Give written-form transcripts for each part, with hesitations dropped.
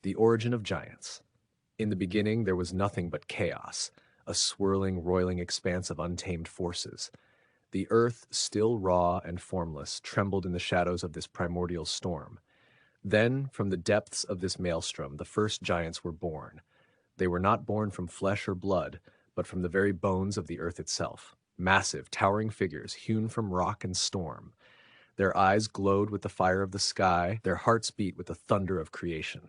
The origin of giants. In the beginning, there was nothing but chaos, a swirling, roiling expanse of untamed forces. The earth, still raw and formless, trembled in the shadows of this primordial storm. Then, from the depths of this maelstrom, the first giants were born. They were not born from flesh or blood, but from the very bones of the earth itself. Massive, towering figures hewn from rock and storm. Their eyes glowed with the fire of the sky, their hearts beat with the thunder of creation.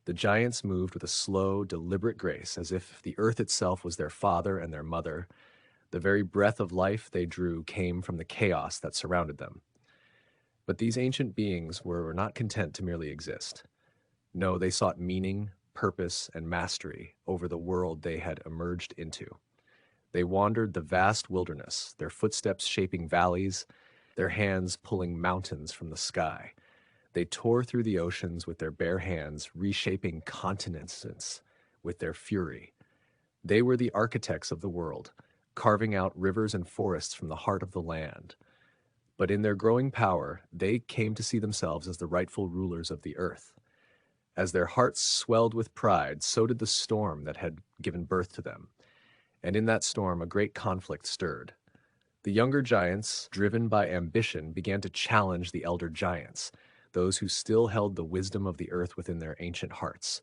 The giants moved with a slow, deliberate grace, as if the earth itself was their father and their mother. The very breath of life they drew came from the chaos that surrounded them. But these ancient beings were not content to merely exist. No, they sought meaning, purpose, and mastery over the world they had emerged into. They wandered the vast wilderness, their footsteps shaping valleys, their hands pulling mountains from the sky. They tore through the oceans with their bare hands, reshaping continents with their fury. They were the architects of the world, carving out rivers and forests from the heart of the land. But in their growing power, they came to see themselves as the rightful rulers of the earth. As their hearts swelled with pride, so did the storm that had given birth to them. And in that storm, a great conflict stirred. The younger giants, driven by ambition, began to challenge the elder giants, those who still held the wisdom of the earth within their ancient hearts.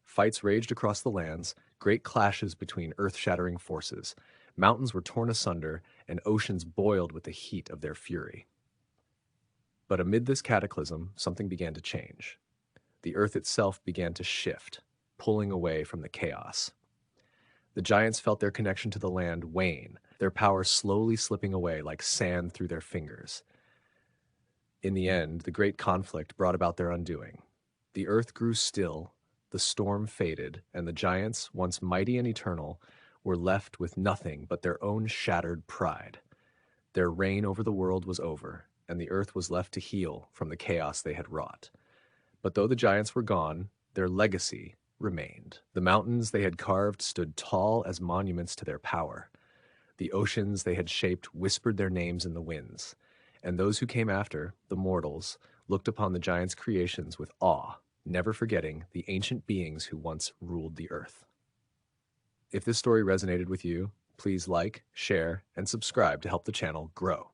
Fights raged across the lands, great clashes between earth-shattering forces. Mountains were torn asunder, and oceans boiled with the heat of their fury. But amid this cataclysm, something began to change. The earth itself began to shift, pulling away from the chaos. The giants felt their connection to the land wane, their power slowly slipping away like sand through their fingers. In the end, the great conflict brought about their undoing. The earth grew still, the storm faded, and the giants, once mighty and eternal, were left with nothing but their own shattered pride. Their reign over the world was over, and the earth was left to heal from the chaos they had wrought. But though the giants were gone, their legacy remained. The mountains they had carved stood tall as monuments to their power. The oceans they had shaped whispered their names in the winds. And those who came after, the mortals, looked upon the giants' creations with awe, never forgetting the ancient beings who once ruled the earth. If this story resonated with you, please like, share, and subscribe to help the channel grow.